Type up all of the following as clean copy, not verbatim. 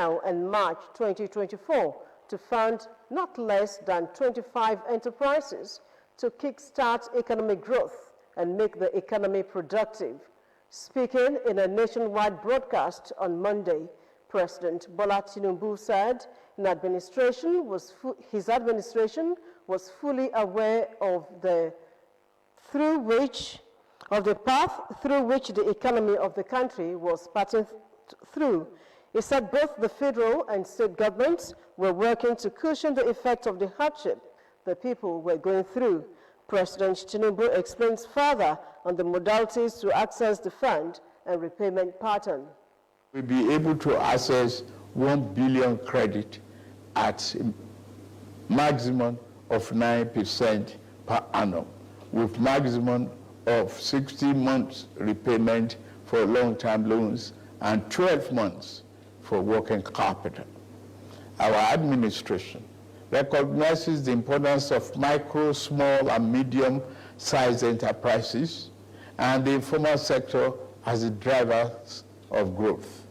now and March 2024 to fund not less than 25 enterprises to kickstart economic growth and make the economy productive. Speaking in a nationwide broadcast on Monday, President Bola Tinubu said his administration was fully aware of the path through which the economy of the country was passing through. He said both the federal and state governments were working to cushion the effect of the hardship the people were going through. President Tinubu explains further on the modalities to access the fund and repayment pattern. We'll be able to access 1 billion credit at maximum of 9% per annum, with maximum of 60 months repayment for long-term loans and 12 months for working capital. Our administration recognizes the importance of micro, small, and medium-sized enterprises and the informal sector as the drivers of growth.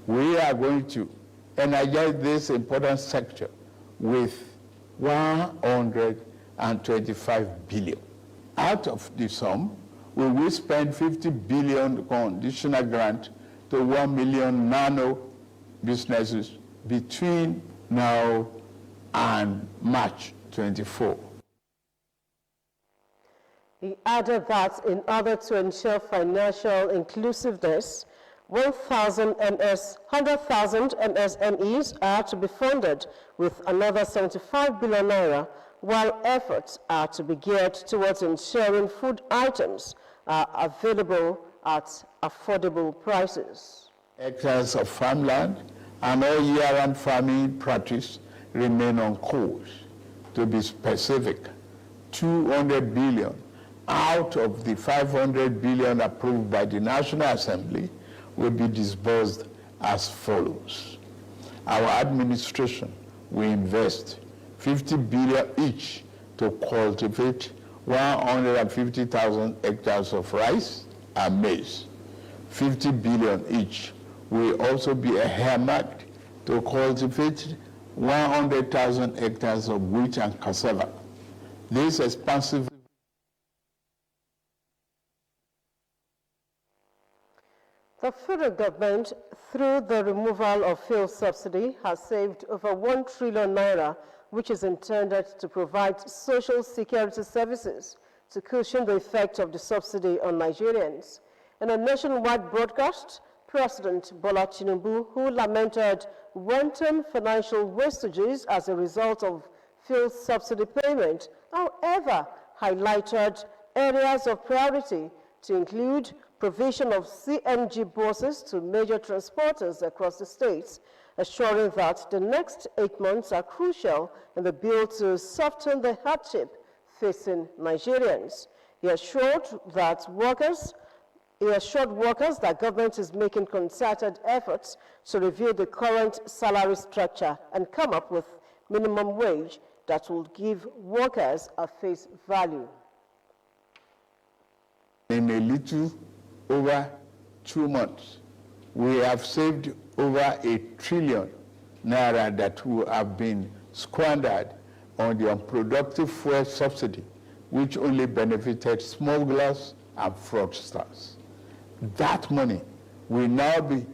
We are going to energize this important sector with 125 billion. Out of the sum, we will spend 50 billion conditional grant to 1 million nano businesses between now and March 24. He added that in order to ensure financial inclusiveness, 100,000 MSMEs are to be funded with another 75 billion naira, while efforts are to be geared towards ensuring food items are available at affordable prices. Hectares of farmland and all year-round farming practice remain on course. To be specific, 200 billion out of the 500 billion approved by the National Assembly will be disbursed as follows. Our administration will invest 50 billion each to cultivate 150,000 hectares of rice and maize. 50 billion each will also be earmarked to cultivate 100,000 hectares of wheat and cassava. This expansive The federal government, through the removal of fuel subsidy, has saved over 1 trillion naira, which is intended to provide social security services to cushion the effect of the subsidy on Nigerians. In a nationwide broadcast, President Bola Tinubu, who lamented wanton financial wastages as a result of fuel subsidy payment, however, highlighted areas of priority to include provision of CNG buses to major transporters across the states, assuring that the next 8 months are crucial in the bill to soften the hardship facing Nigerians. He assured workers that government is making concerted efforts to review the current salary structure and come up with minimum wage that will give workers a face value. In a little over 2 months, we have saved over 1 trillion naira that would have been squandered on the unproductive fuel subsidy, which only benefited smugglers and fraudsters. That money will now be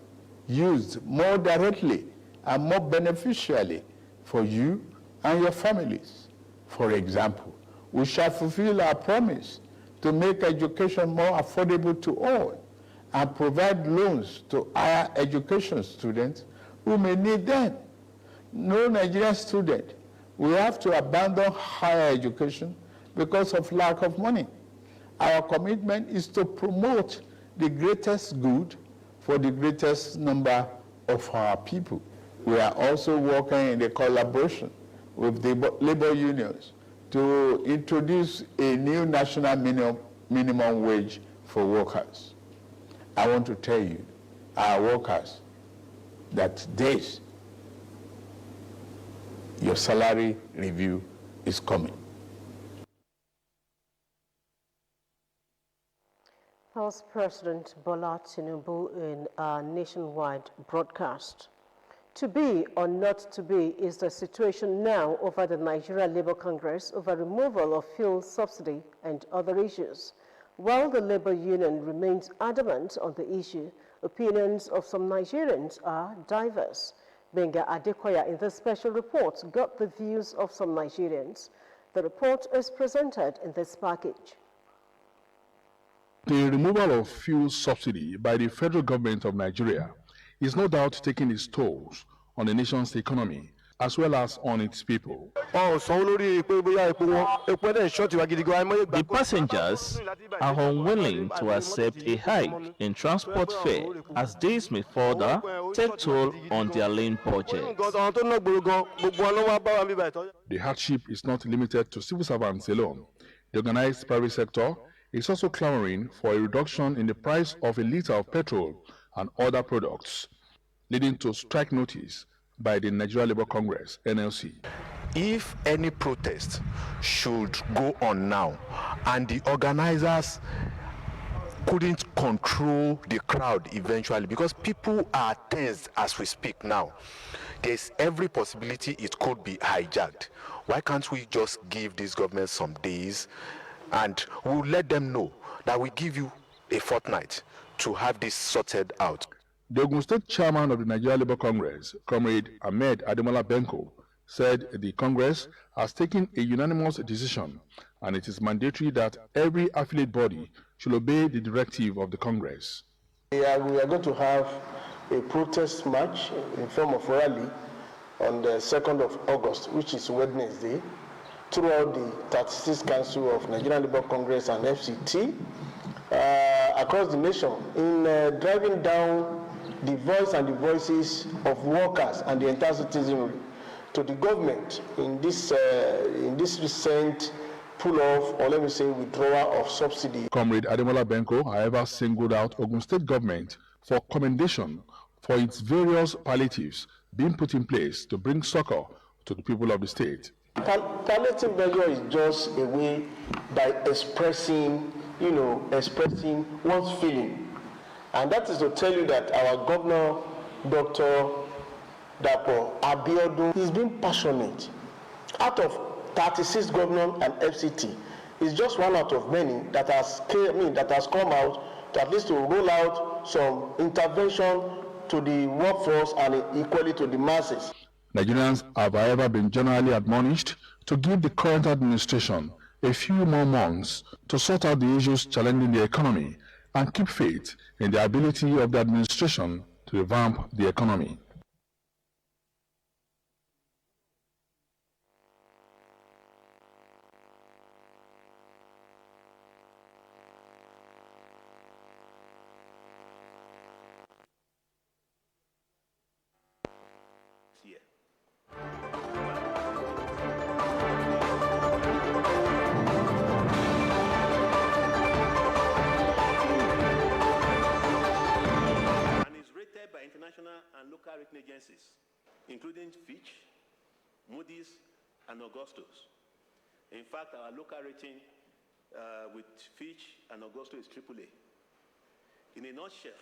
used more directly and more beneficially for you and your families. For example, we shall fulfill our promise to make education more affordable to all and provide loans to higher education students who may need them. No Nigerian student will have to abandon higher education because of lack of money. Our commitment is to promote the greatest good for the greatest number of our people. We are also working in the collaboration with the labor unions to introduce a new national minimum wage for workers. I want to tell you, our workers, that your salary review is coming. House President Bola Tinubu in a nationwide broadcast. To be or not to be is the situation now over the Nigeria Labour Congress over removal of fuel subsidy and other issues. While the Labour Union remains adamant on the issue, opinions of some Nigerians are diverse. Benga Adekoya in this special report got the views of some Nigerians. The report is presented in this package. The removal of fuel subsidy by the federal government of Nigeria is no doubt taking its tolls on the nation's economy as well as on its people. The passengers are unwilling to accept a hike in transport fare as this may further take toll on their lean budget. The hardship is not limited to civil servants alone. The organized private sector is also clamoring for a reduction in the price of a liter of petrol and other products, leading to strike notice by the Nigeria Labour Congress, NLC. If any protest should go on now and the organizers couldn't control the crowd eventually, because people are tense as we speak now, there's every possibility it could be hijacked. Why can't we just give this government some days and we'll let them know that we give you a fortnight to have this sorted out? The Ogun State chairman of the Nigeria Labour Congress, Comrade Ahmed Ademola Benko, said the Congress has taken a unanimous decision and it is mandatory that every affiliate body should obey the directive of the Congress. We are going to have a protest march in form of rally on the 2nd of August, which is Wednesday, throughout the 36th Council of Nigeria Labour Congress and FCT across the nation in driving down the voice and the voices of workers and the entire citizenry to the government in this recent pull-off, or let me say withdrawal of subsidy. Comrade Ademola Benko, however, singled out Ogun State government for commendation for its various palliatives being put in place to bring succor to the people of the state. Palliative measure is just a way by expressing one's feeling. And that is to tell you that our governor, Dr. Dapo Abiodun, is being passionate. Out of 36 governors and FCT, is just one out of many that has come out to at least to roll out some intervention to the workforce and equally to the masses. Nigerians have, however, been generally admonished to give the current administration a few more months to sort out the issues challenging the economy and keep faith in the ability of the administration to revamp the economy. And local rating agencies, including Fitch, Moody's, and Augustus. In fact, our local rating with Fitch and Augustus is AAA. In a nutshell,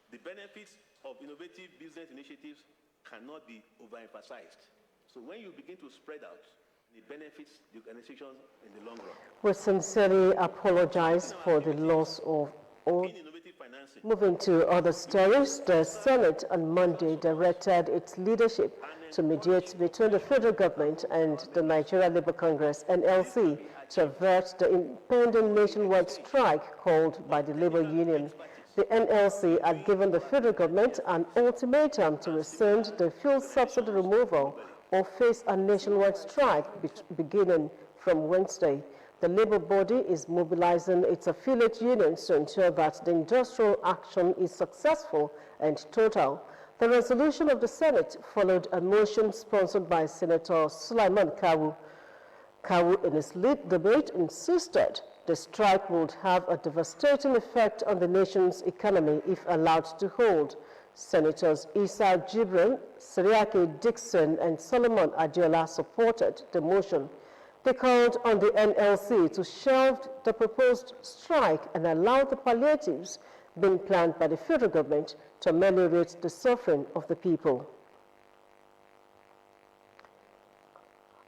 the benefits of innovative business initiatives cannot be overemphasized. So when you begin to spread out, it benefits the organization in the long run. We sincerely apologize for the loss of all. Moving to other stories, the Senate on Monday directed its leadership to mediate between the federal government and the Nigeria Labour Congress, NLC, to avert the impending nationwide strike called by the Labour Union. The NLC had given the federal government an ultimatum to rescind the fuel subsidy removal or face a nationwide strike beginning from Wednesday. The Labour body is mobilizing its affiliate unions to ensure that the industrial action is successful and total. The resolution of the Senate followed a motion sponsored by Senator Sulaiman Kawu. Kawu, in his lead debate, insisted the strike would have a devastating effect on the nation's economy if allowed to hold. Senators Issa Jibril, Siriake Dixon, and Solomon Adiola supported the motion. They called on the NLC to shelve the proposed strike and allow the palliatives being planned by the federal government to ameliorate the suffering of the people.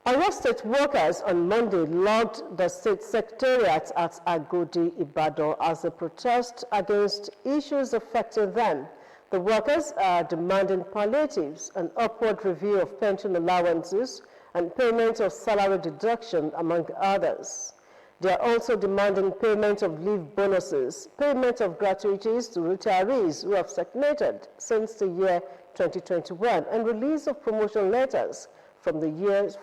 Oyo State workers on Monday logged the state secretariat at Agodi, Ibadan as a protest against issues affecting them. The workers are demanding palliatives, an upward review of pension allowances, and payment of salary deduction, among others. They are also demanding payment of leave bonuses, payment of gratuities to retirees who have stagnated since the year 2021, and release of promotion letters for the years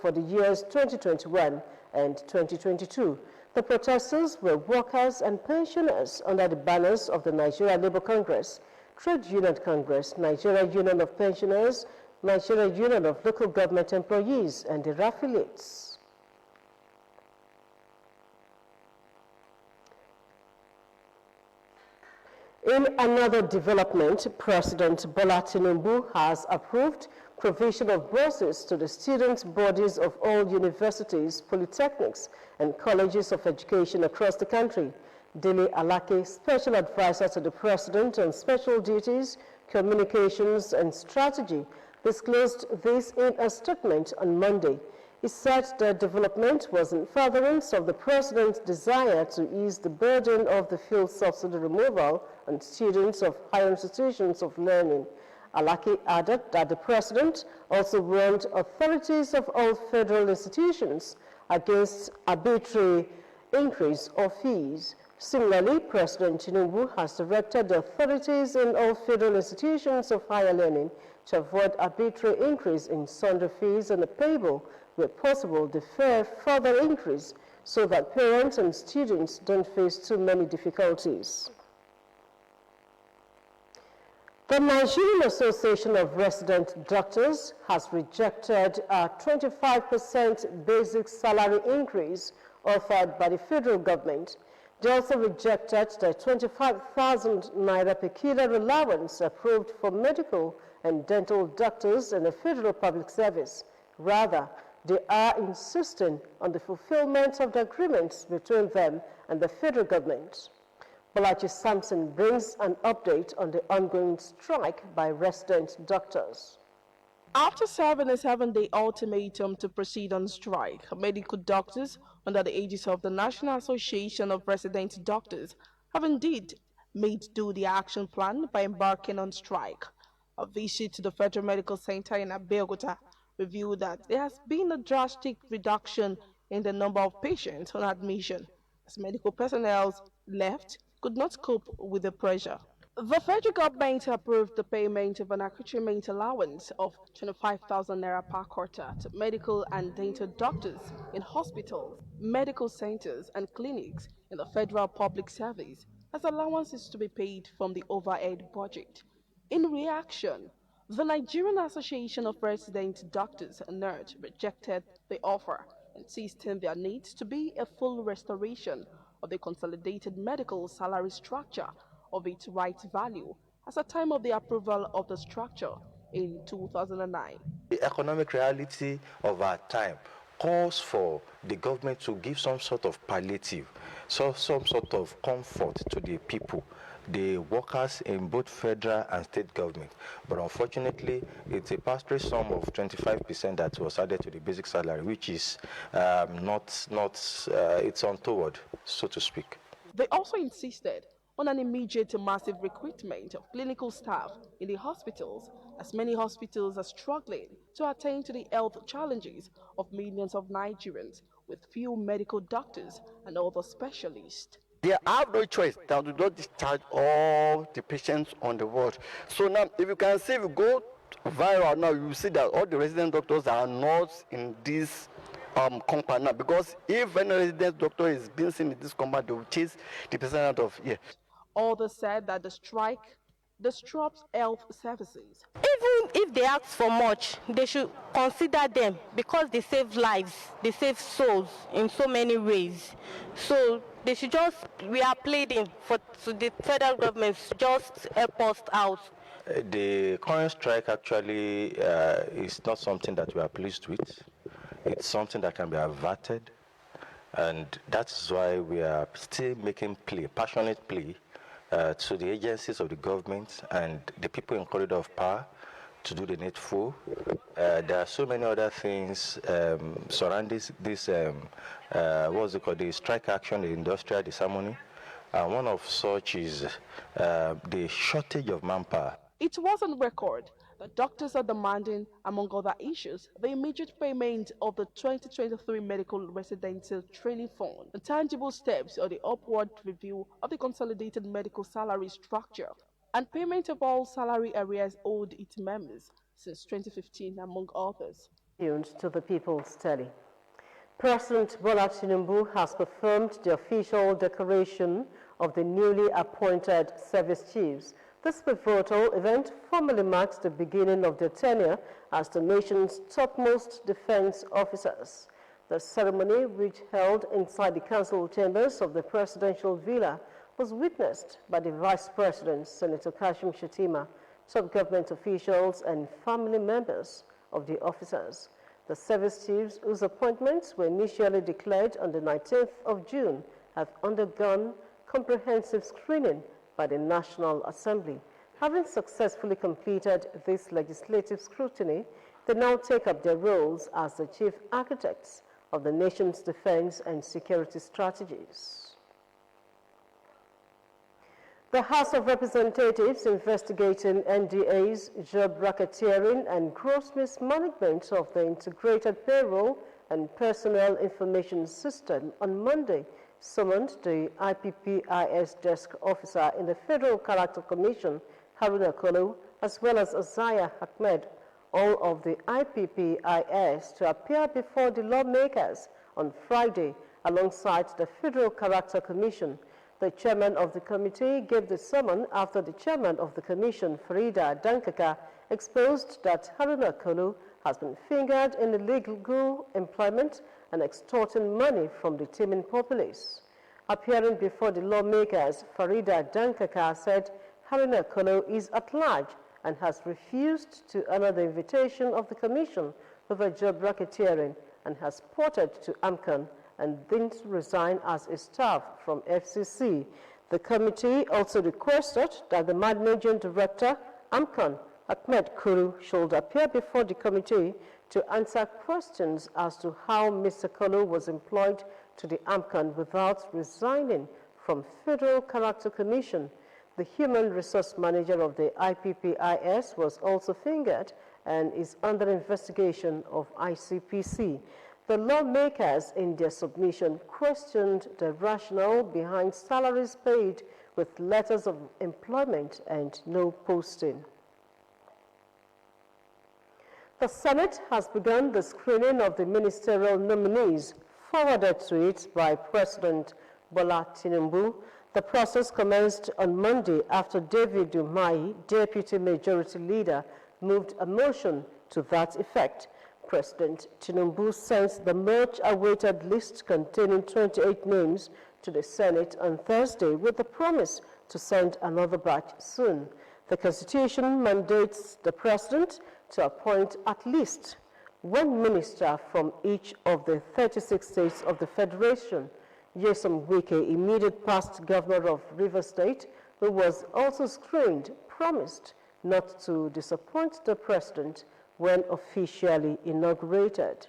2021 and 2022. The protesters were workers and pensioners under the banners of the Nigeria Labour Congress, Trade Union Congress, Nigeria Union of Pensioners, Nigeria Union of Local Government Employees, and their affiliates. In another development, President Bola Tinubu has approved provision of burses to the student bodies of all universities, polytechnics, and colleges of education across the country. Dele Alake, Special Advisor to the President on Special Duties, Communications and Strategy, disclosed this in a statement on Monday. He said the development was in furtherance of the President's desire to ease the burden of the fuel subsidy removal on students of higher institutions of learning. Alaki added that the President also warned authorities of all federal institutions against arbitrary increase of fees. Similarly, President Tinubu has directed the authorities in all federal institutions of higher learning to avoid arbitrary increase in sundry fees and the payable, where possible, defer further increase so that parents and students don't face too many difficulties. The Nigerian Association of Resident Doctors has rejected a 25% basic salary increase offered by the federal government. They also rejected the 25,000 naira per kilo allowance approved for medical and dental doctors in the federal public service. Rather, they are insisting on the fulfillment of the agreements between them and the federal government. Balaji Sampson brings an update on the ongoing strike by resident doctors. After serving a 7-day ultimatum to proceed on strike, medical doctors under the aegis of the National Association of Resident Doctors have indeed made do the action plan by embarking on strike. A visit to the Federal Medical Center in Abeokuta revealed that there has been a drastic reduction in the number of patients on admission, as medical personnel left could not cope with the pressure. The federal government approved the payment of an accoutrement allowance of 25,000 naira per quarter to medical and dental doctors in hospitals, medical centers, and clinics in the federal public service, as allowances to be paid from the overhead budget. In reaction, the Nigerian Association of Resident Doctors, NERD, rejected the offer, insisting there needs to be a full restoration of the consolidated medical salary structure of its right value at the time of the approval of the structure in 2009. The economic reality of our time calls for the government to give some sort of palliative, so some sort of comfort to the people, the workers in both federal and state government. But unfortunately, it's a pass-through sum of 25% that was added to the basic salary, which is it's untoward, so to speak. They also insisted on an immediate and massive recruitment of clinical staff in the hospitals, as many hospitals are struggling to attend to the health challenges of millions of Nigerians with few medical doctors and other specialists. They have no choice than to not discharge all the patients on the ward. So now, if you can see, if you go viral now, you will see that all the resident doctors are not in this compound now, because if any resident doctor is being seen in this compound, they will chase the person out of here. Others said that the strike disrupts health services. Even if they ask for much, they should consider them, because they save lives, they save souls in so many ways. So they should just, we are pleading to the federal government to just help us out. The current strike actually is not something that we are pleased with. It's something that can be averted, and that's why we are still making passionate plea to the agencies of the government and the people in corridor of power to do the needful. There are so many other things surrounding this, what's it called, the strike action, the industrial disharmony. And one of such is the shortage of manpower. It was on record that doctors are demanding, among other issues, the immediate payment of the 2023 Medical Residential Training Fund and tangible steps on the upward review of the consolidated medical salary structure and payment of all salary arrears owed its members since 2015, among others. To the People's Tele. President Bola Tinubu has confirmed the official decoration of the newly appointed service chiefs. This pivotal event formally marks the beginning of their tenure as the nation's topmost defense officers. The ceremony, which held inside the council chambers of the presidential villa, was witnessed by the Vice President, Senator Kashim Shettima, top government officials, and family members of the officers. The service chiefs, whose appointments were initially declared on the 19th of June, have undergone comprehensive screening by the National Assembly. Having successfully completed this legislative scrutiny, they now take up their roles as the chief architects of the nation's defense and security strategies. The House of Representatives investigating NDA's job racketeering and gross mismanagement of the Integrated Payroll and Personnel Information System on Monday summoned the IPPIS desk officer in the Federal Character Commission, Haruna Kolo, as well as Azaya Ahmed, all of the IPPIS, to appear before the lawmakers on Friday alongside the Federal Character Commission. The chairman of the committee gave the summon after the chairman of the commission, Farida Dankaka, exposed that Haruna Kolo has been fingered in illegal employment and extorting money from the teeming populace. Appearing before the lawmakers, Farida Dankaka said Haruna Kolo is at large and has refused to honor the invitation of the commission over job racketeering and has ported to AMCON and didn't resign as a staff from FCC. The committee also requested that the managing director, AMCON, Ahmed Kuru, should appear before the committee to answer questions as to how Mr. Kolo was employed to the AMCON without resigning from Federal Character Commission. The human resource manager of the IPPIS was also fingered and is under investigation of ICPC. The lawmakers, in their submission, questioned the rationale behind salaries paid with letters of employment and no posting. The Senate has begun the screening of the ministerial nominees forwarded to it by President Bola Tinubu. The process commenced on Monday after David Umahi, Deputy Majority Leader, moved a motion to that effect. President Tinubu sent the much-awaited list containing 28 names to the Senate on Thursday with the promise to send another batch soon. The Constitution mandates the President to appoint at least one minister from each of the 36 states of the Federation. Nyesom Wike, immediate past governor of Rivers State, who was also screened, promised not to disappoint the President when officially inaugurated.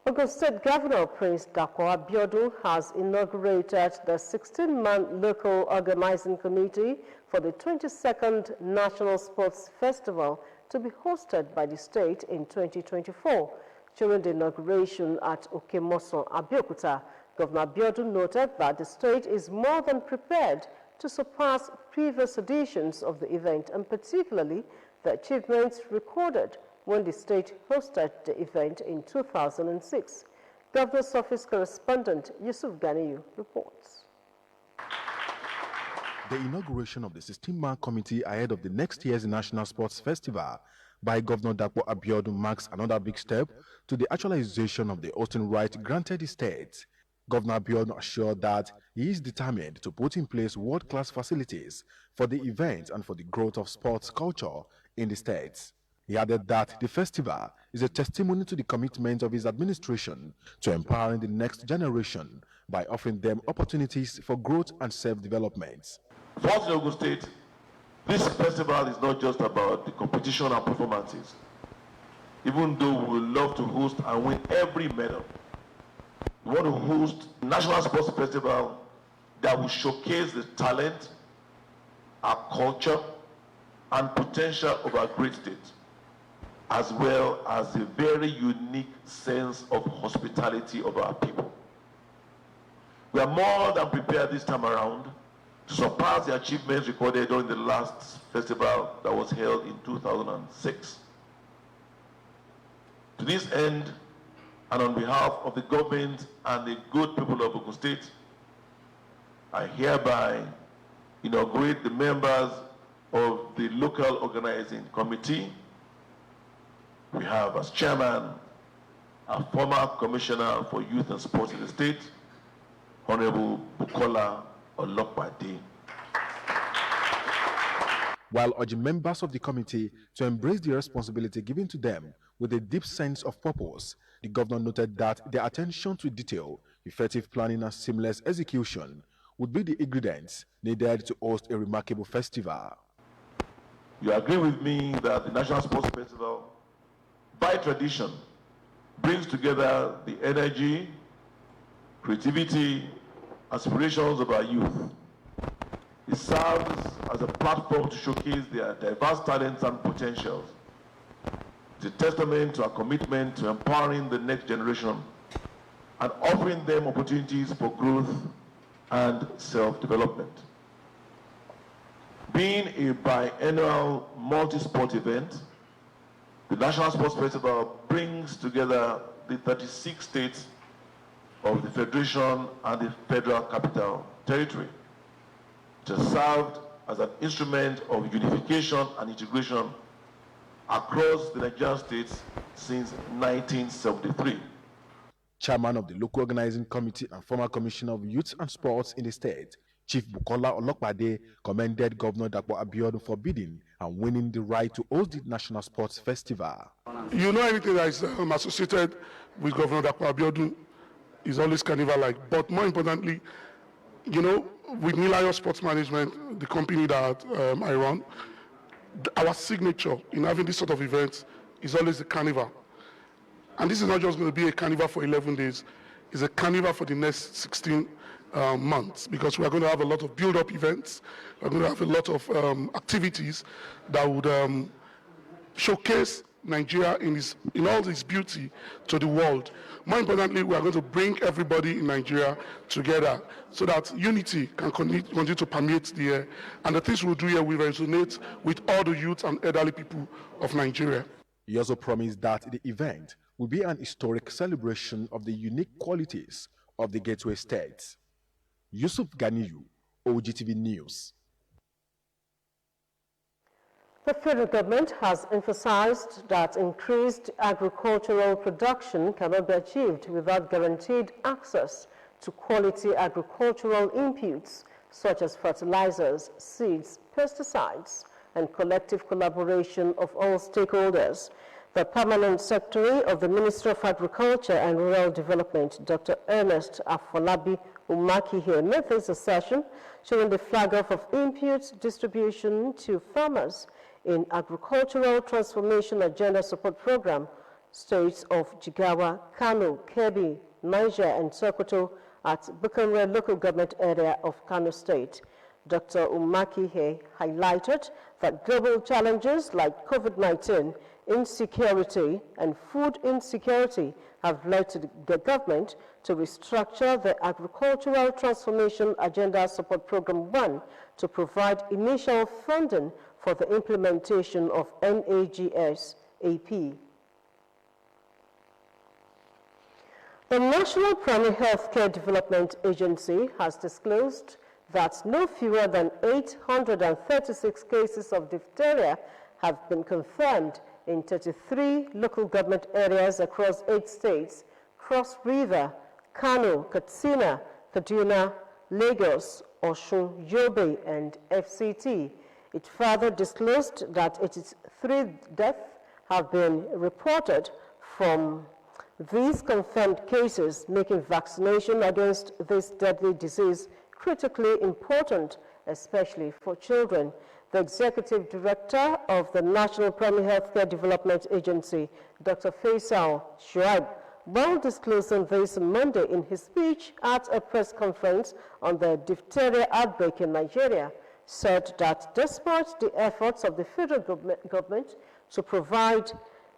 Ogun State Governor Prince Dapo Abiodun has inaugurated the 16-man local organizing committee for the 22nd National Sports Festival to be hosted by the state in 2024. During the inauguration at Okemoson, Abeokuta, Governor Abiodun noted that the state is more than prepared to surpass previous editions of the event, and particularly the achievements recorded when the state hosted the event in 2006. Governor's Office correspondent Yusuf Ganiyu reports. The inauguration of the 16-man committee ahead of the next year's National Sports Festival by Governor Dapo Abiodun marks another big step to the actualization of the hosting right granted the state. Governor Abiodun assured that he is determined to put in place world-class facilities for the event and for the growth of sports culture in the state. He added that the festival is a testimony to the commitment of his administration to empowering the next generation by offering them opportunities for growth and self-development. For us in Ogun State, this festival is not just about the competition and performances. Even though we would love to host and win every medal, we want to host a national sports festival that will showcase the talent, our culture, and potential of our great state, as well as a very unique sense of hospitality of our people. We are more than prepared this time around to surpass the achievements recorded during the last festival that was held in 2006. To this end, and on behalf of the government and the good people of Ogun State, I hereby inaugurate the members of the local organizing committee. We have as chairman our former commissioner for youth and sports in the state, Honorable Bukola Olokpade. While urging members of the committee to embrace the responsibility given to them with a deep sense of purpose, the governor noted that their attention to detail, effective planning and seamless execution would be the ingredients needed to host a remarkable festival. You agree with me that the National Sports Festival, by tradition, brings together the energy, creativity, aspirations of our youth. It serves as a platform to showcase their diverse talents and potentials. It's a testament to our commitment to empowering the next generation and offering them opportunities for growth and self-development. Being a biennial multi-sport event, the National Sports Festival brings together the 36 states of the Federation and the Federal Capital Territory. It has served as an instrument of unification and integration across the Nigerian states since 1973. Chairman of the local organizing committee and former commissioner of youth and sports in the state, Chief Bukola Olokpade, commended Governor Dapo Abiodun for bidding and winning the right to host the National Sports Festival. You know, anything that is associated with Governor Dapo Abiodun is always carnival-like. But more importantly, you know, with Nilayo Sports Management, the company that I run, our signature in having this sort of events is always the carnival. And this is not just going to be a carnival for 11 days, it's a carnival for the next 16 months, because we are going to have a lot of build-up events, we're going to have a lot of activities that would showcase Nigeria in all its beauty to the world. More importantly, we are going to bring everybody in Nigeria together so that unity can continue to permeate the air. And the things we'll do here will resonate with all the youth and elderly people of Nigeria. He also promised that the event will be an historic celebration of the unique qualities of the Gateway States. Yusuf Ganiyu, Ogtv News. The federal government has emphasized that increased agricultural production cannot be achieved without guaranteed access to quality agricultural inputs such as fertilizers, seeds, pesticides, and collective collaboration of all stakeholders. The Permanent Secretary of the Ministry of Agriculture and Rural Development, Dr. Ernest Afolabi Umakihe, made this assertion during the flag-off of inputs distribution to farmers in Agricultural Transformation Agenda Support Program, states of Jigawa, Kano, Kebbi, Niger, and Sokoto at Bukanre local government area of Kano State. Dr. Umakihe highlighted that global challenges like COVID-19, insecurity, and food insecurity have led to the government to restructure the Agricultural Transformation Agenda Support Program 1 to provide initial funding for the implementation of NAGS AP. The National Primary Healthcare Development Agency has disclosed that no fewer than 836 cases of diphtheria have been confirmed in 33 local government areas across 8 states: Cross River, Kano, Katsina, Kaduna, Lagos, Osun, Yobe, and FCT. It further disclosed that 83 deaths have been reported from these confirmed cases, making vaccination against this deadly disease critically important, especially for children. The Executive Director of the National Primary Healthcare Development Agency, Dr. Faisal Shuaib, while disclosing this Monday in his speech at a press conference on the diphtheria outbreak in Nigeria, said that despite the efforts of the federal government to provide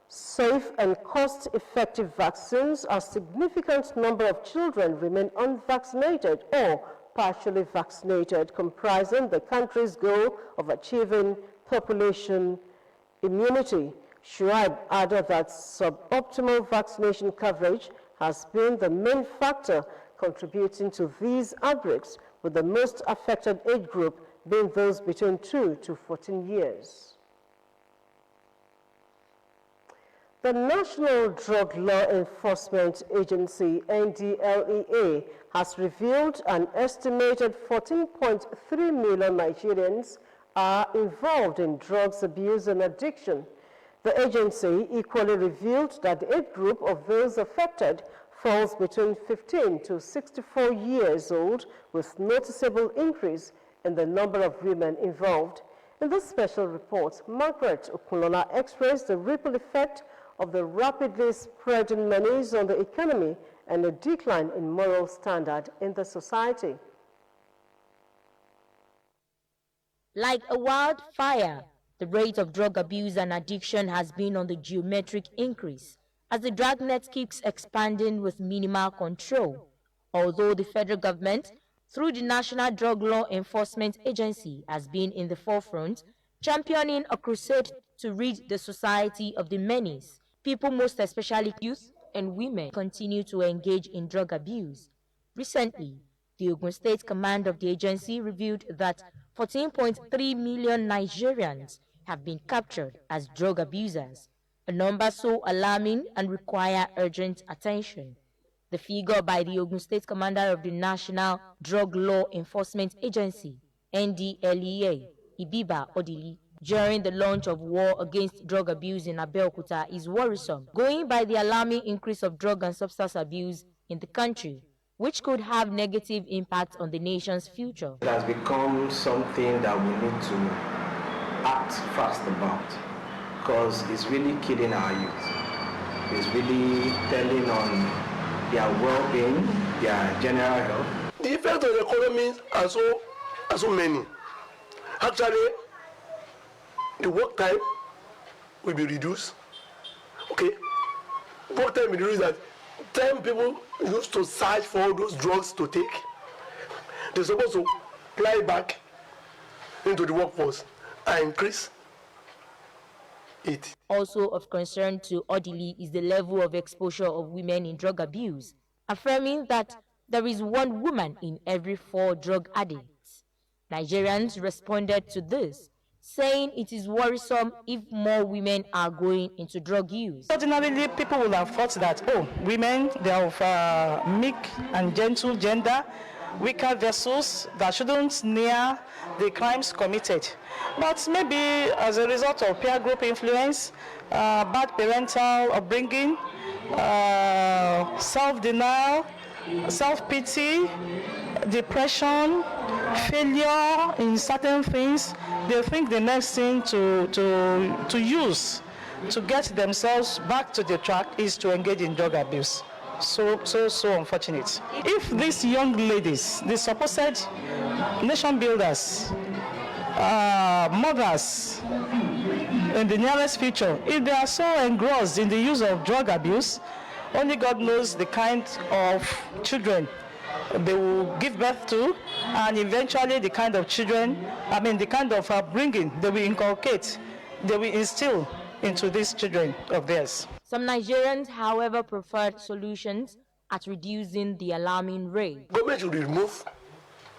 safe and cost-effective vaccines, a significant number of children remain unvaccinated or partially vaccinated, comprising the country's goal of achieving population immunity. Shuaib added that suboptimal vaccination coverage has been the main factor contributing to these outbreaks, with the most affected age group being those between 2 to 14 years. The National Drug Law Enforcement Agency, NDLEA, has revealed an estimated 14.3 million Nigerians are involved in drugs abuse and addiction. The agency equally revealed that the age group of those affected falls between 15 to 64 years old, with noticeable increase in the number of women involved. In this special report, Margaret Okunlola expressed the ripple effect of the rapidly spreading menace on the economy and a decline in moral standard in the society. Like a wildfire, the rate of drug abuse and addiction has been on the geometric increase as the dragnet keeps expanding with minimal control. Although the federal government, through the National Drug Law Enforcement Agency, has been in the forefront, championing a crusade to rid the society of the menace, people, most especially youth and women, continue to engage in drug abuse. Recently, the Ogun State Command of the agency revealed that 14.3 million Nigerians have been captured as drug abusers, a number so alarming and require urgent attention. The figure by the Ogun State Commander of the National Drug Law Enforcement Agency, NDLEA, Ibiba Odili, during the launch of war against drug abuse in Abeokuta is worrisome, going by the alarming increase of drug and substance abuse in the country, which could have negative impact on the nation's future. It has become something that we need to act fast about, because it's really killing our youth. It's really telling on their well-being, their general health. The effect on the economy are so many. Actually, the work time will be reduced. Okay, work time will be reduced. That 10 people used to search for those drugs to take, they're supposed to fly back into the workforce and increase it. Also of concern to Odili is the level of exposure of women in drug abuse, affirming that there is one woman in every 4 drug addicts. Nigerians responded to this, saying it is worrisome if more women are going into drug use. Ordinarily, people would have thought that, women, they are of meek and gentle gender, weaker vessels that shouldn't near the crimes committed. But maybe as a result of peer group influence, bad parental upbringing, self-denial, self-pity, depression, failure in certain things, they think the next thing to use to get themselves back to the track is to engage in drug abuse. So unfortunate. If these young ladies, the supposed nation builders, mothers in the nearest future, if they are so engrossed in the use of drug abuse, only God knows the kind of children they will give birth to, and eventually the kind of children, the kind of upbringing they will inculcate, they will instill into these children of theirs. Some Nigerians, however, preferred solutions at reducing the alarming rate. Government should remove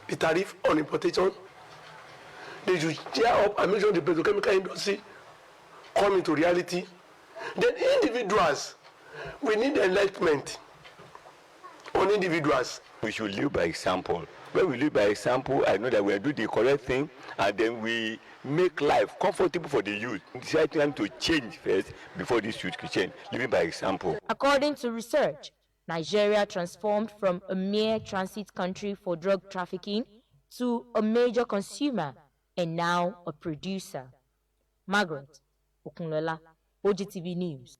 the tariff on importation. They should cheer up and make sure the petrochemical industry come into reality. Then individuals, we need enlightenment on individuals. We should live by example. When we live by example, I know that we do the correct thing, and then we make life comfortable for the youth. It's time to change first before this youth can change, living by example. According to research, Nigeria transformed from a mere transit country for drug trafficking to a major consumer and now a producer. Margaret Okunlola, Ogtv News.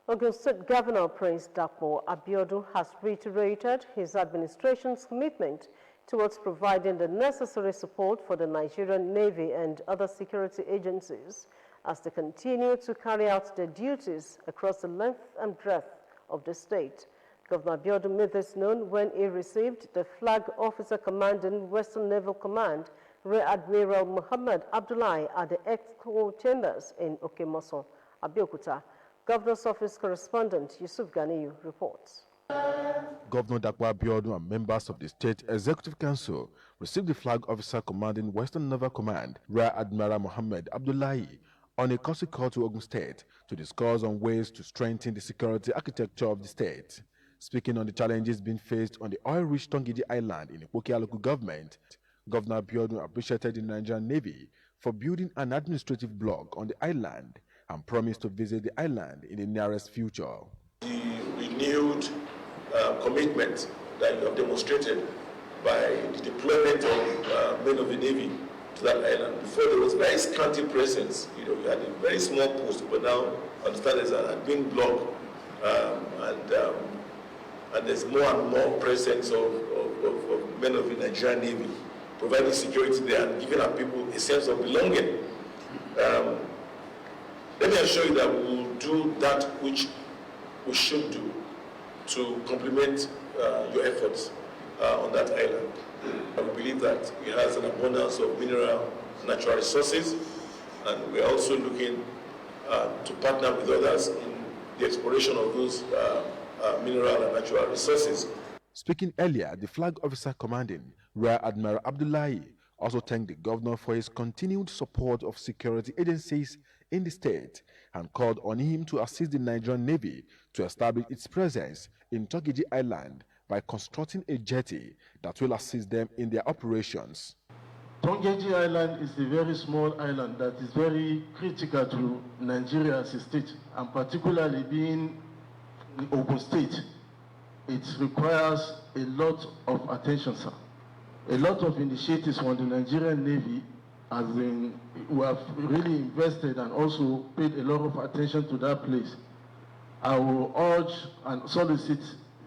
Ogun State Governor Prince Dapo Abiodun has reiterated his administration's commitment towards providing the necessary support for the Nigerian Navy and other security agencies as they continue to carry out their duties across the length and breadth of the state. Governor Abiodun made this known when he received the Flag Officer Commanding Western Naval Command, Rear Admiral Muhammad Abdullahi, at the Exco Chambers in Okemoso, Abeokuta. Governor's Office correspondent Yusuf Ganiyu reports. Governor Dapo Abiodun and members of the State Executive Council received the Flag Officer Commanding Western Naval Command, Rear Admiral Muhammad Abdullahi, on a courtesy call to Ogun State to discuss on ways to strengthen the security architecture of the state. Speaking on the challenges being faced on the oil-rich Tongidi Island in Ipokia local government, Governor Abiodun appreciated the Nigerian Navy for building an administrative block on the island and promised to visit the island in the nearest future. The renewed commitment that you have demonstrated by the deployment of men of the Navy to that island. Before there was very scanty presence, you had a very small post, but now I understand there's an admin block, and there's more and more presence of men of the Nigerian Navy providing security there and giving our people a sense of belonging. Let me assure you that we will do that which we should do to complement your efforts on that island. I believe that it has an abundance of mineral and natural resources, and we're also looking to partner with others in the exploration of those mineral and natural resources. Speaking earlier, the Flag Officer Commanding, Rear Admiral Abdullahi, also thanked the governor for his continued support of security agencies in the state and called on him to assist the Nigerian Navy to establish its presence in Togiji Island by constructing a jetty that will assist them in their operations. Tongiji Island is a very small island that is very critical to Nigeria as a state, and particularly being in Ogun State. It requires a lot of attention, sir. A lot of initiatives from the Nigerian Navy we have really invested and also paid a lot of attention to that place. I will urge and solicit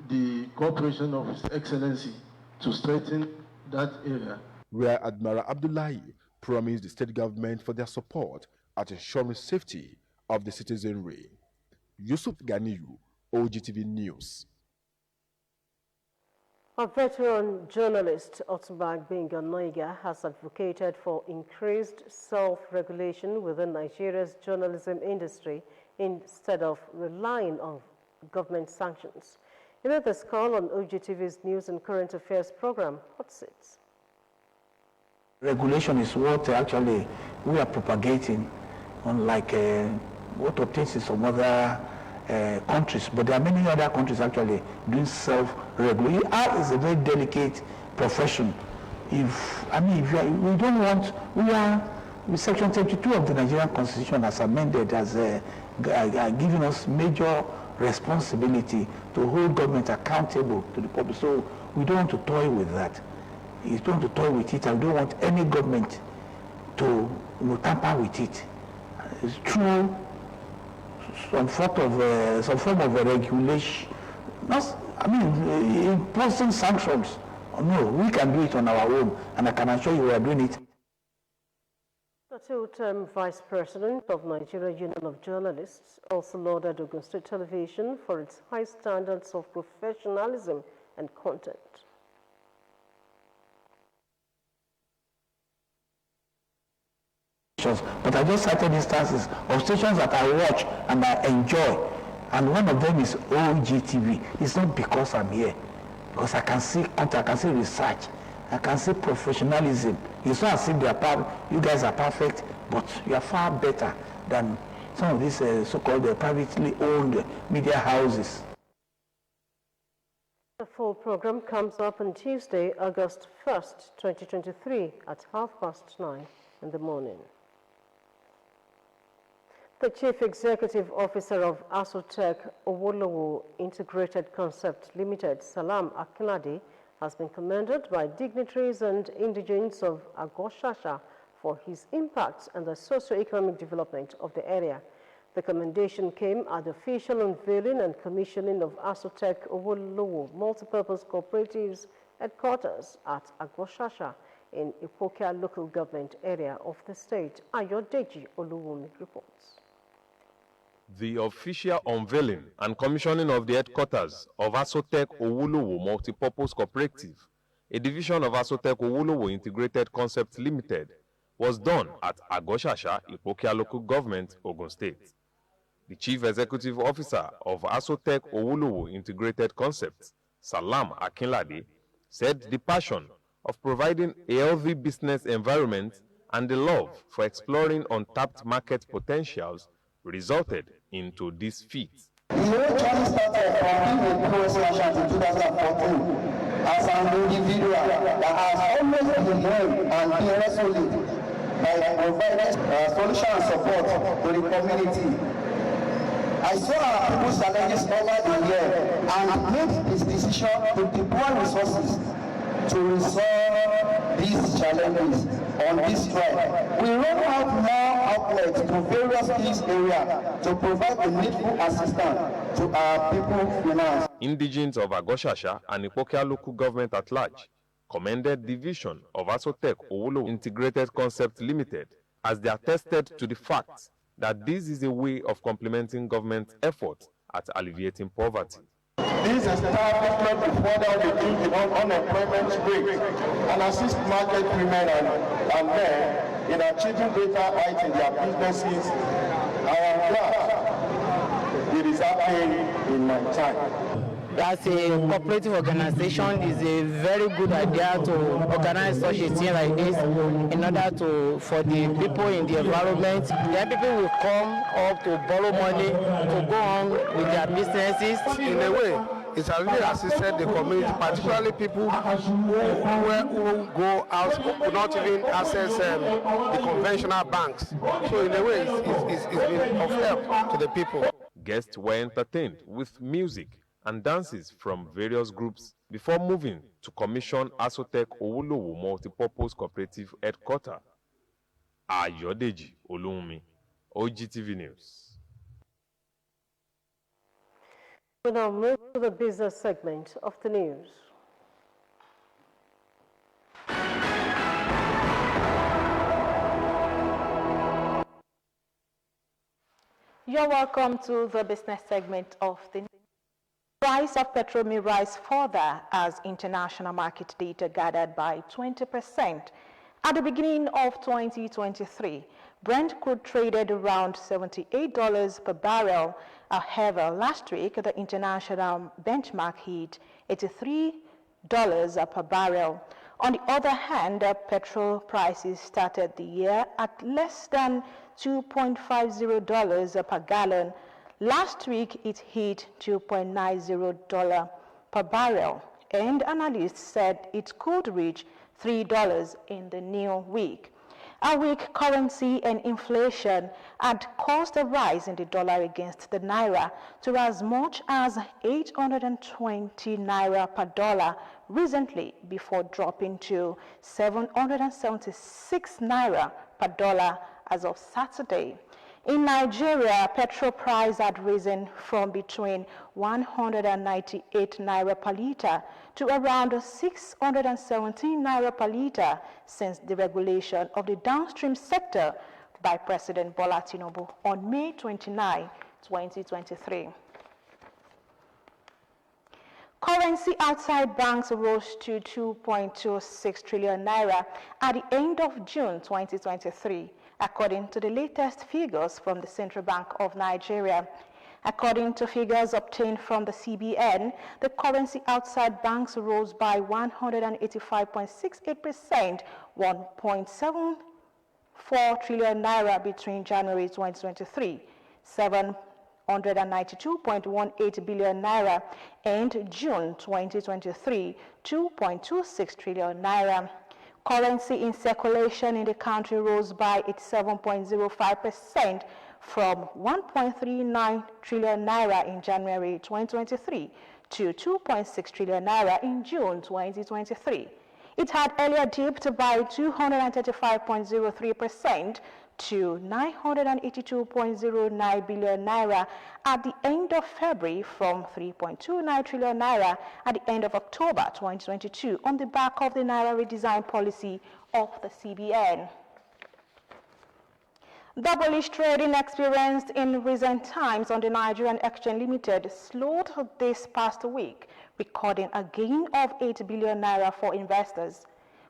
the cooperation of His Excellency to strengthen that area. Rear Admiral Abdullahi promised the state government for their support at ensuring safety of the citizenry. Yusuf Ganiyu, Ogtv News. A veteran journalist, Otunba Gbenga Noiga, has advocated for increased self-regulation within Nigeria's journalism industry instead of relying on government sanctions. He made this call on Ogtv's News and Current Affairs program, Hot Seats. Regulation is what actually we are propagating, unlike what obtains in some other countries, but there are many other countries actually doing self-regulation. Art is a very delicate profession. We don't want, Section 32 of the Nigerian Constitution as amended has given us major responsibility to hold government accountable to the public. So we don't want to toy with that. We don't want to toy with it, and we don't want any government to tamper with it. It's true. Some form of a regulation, imposing sanctions. No, we can do it on our own, and I can assure you we are doing it. The two-term Vice President of Nigeria Union of Journalists also lauded Ogun State Television for its high standards of professionalism and content. But I just cited instances of stations that I watch and I enjoy, and one of them is Ogtv. It's not because I'm here, because I can see content, I can see research, I can see professionalism. It's not as if you guys are perfect, but you are far better than some of these so-called privately owned media houses. The full program comes up on Tuesday, August 1st, 2023 at 9:30 in the morning. The Chief Executive Officer of Asotech Owolowo Integrated Concept Limited, Salam Akinade, has been commended by dignitaries and indigents of Agoshasha for his impact on the socio-economic development of the area. The commendation came at the official unveiling and commissioning of Asotec Owolowo Multipurpose Cooperatives headquarters at Agoshasha in Ipokia local government area of the state. Ayodeji Oluwumi reports. The official unveiling and commissioning of the headquarters of Asotec Owolowo Multipurpose Cooperative, a division of Asotec Owolowo Integrated Concepts Limited, was done at Agoshasha, Ipokia local government, Ogun State. The Chief Executive Officer of Asotec Owolowo Integrated Concepts, Salam Akinlade, said the passion of providing a healthy business environment and the love for exploring untapped market potentials resulted into this feat. The whole journey started from being a POS merchant in 2014 as an individual that has always been known and been resolute by providing solution and support to the community. I saw our people's challenges over the year and made this decision to deploy resources to resolve these challenges on this strike. We roll out more outlets to various key areas to provide the needful assistance to our people finance. Indigents of Agoshasha and Ipokia local government at large commended the vision of Asotec Owolowo Integrated Concept Limited as they attested to the fact that this is a way of complementing government efforts at alleviating poverty. This establishment will further reduce the unemployment rate and assist market women and men in achieving greater heights in their businesses. I am glad it is happening in my time. As a cooperative organization, is a very good idea to organize such a thing like this in order for the people in the environment. The people will come up to borrow money to go on with their businesses. In a way, it has really assisted the community, particularly people who go out, who could not even access the conventional banks. So in a way, it's been of help to the people. Guests were entertained with music and dances from various groups before moving to commission Asotec Owolowo Multipurpose Cooperative Headquarters. Ayodeji Oluwumi, Ogtv News. We now move to the business segment of the news. You're welcome to the business segment of the news. The price of petrol may rise further as international market data gathered by 20%. At the beginning of 2023, Brent crude traded around $78 per barrel. However, last week, the international benchmark hit $83 per barrel. On the other hand, petrol prices started the year at less than $2.50 per gallon. Last week, it hit $2.90 per barrel, and analysts said it could reach $3 in the new week. A weak currency and inflation had caused a rise in the dollar against the naira to as much as 820 naira per dollar recently, before dropping to 776 naira per dollar as of Saturday. In Nigeria, petrol price had risen from between 198 naira per litre to around 617 naira per litre since the regulation of the downstream sector by President Bola Tinubu on May 29, 2023. Currency outside banks rose to 2.26 trillion naira at the end of June 2023. According to the latest figures from the Central Bank of Nigeria. According to figures obtained from the CBN, the currency outside banks rose by 185.68%, 1.74 trillion naira between January 2023, 792.18 billion naira, and June 2023, 2.26 trillion naira. Currency in circulation in the country rose by 87.05% from 1.39 trillion naira in January 2023 to 2.6 trillion naira in June 2023. It had earlier dipped by 235.03% to 982.09 billion naira at the end of February from 3.29 trillion naira at the end of October 2022 on the back of the naira redesign policy of the CBN. The bullish trading experienced in recent times on the Nigerian Exchange Limited slowed this past week, recording a gain of 8 billion naira for investors.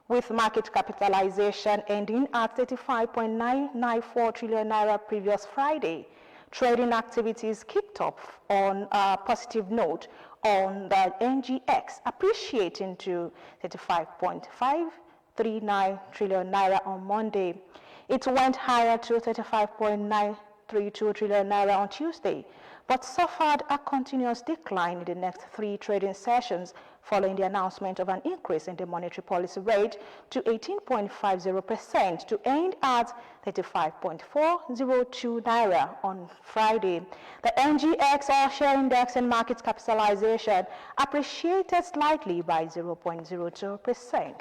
With market capitalization ending at 35.994 trillion naira previous Friday, trading activities kicked off on a positive note on the NGX, appreciating to 35.539 trillion naira on Monday. It went higher to 35.932 trillion naira on Tuesday, but suffered a continuous decline in the next 3 trading sessions following the announcement of an increase in the monetary policy rate to 18.50% to end at 35.402 naira on Friday. The NGX all-share index and market capitalization appreciated slightly by 0.02%.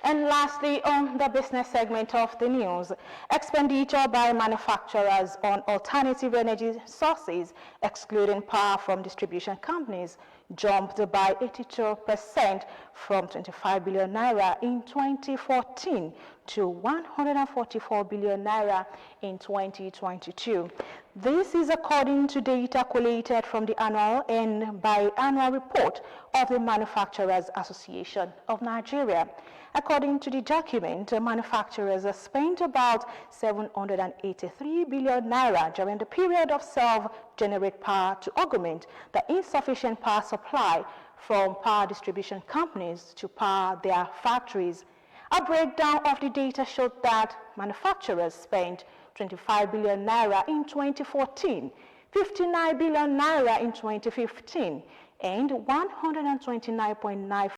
And lastly, on the business segment of the news, expenditure by manufacturers on alternative energy sources, excluding power from distribution companies, jumped by 82% from 25 billion naira in 2014 to 144 billion naira in 2022. This is according to data collated from the annual and biannual report of the Manufacturers Association of Nigeria. According to the document, manufacturers spent about 783 billion naira during the period of self-generate power to augment the insufficient power supply from power distribution companies to power their factories. A breakdown of the data showed that manufacturers spent 25 billion naira in 2014, 59 billion naira in 2015, and 129.9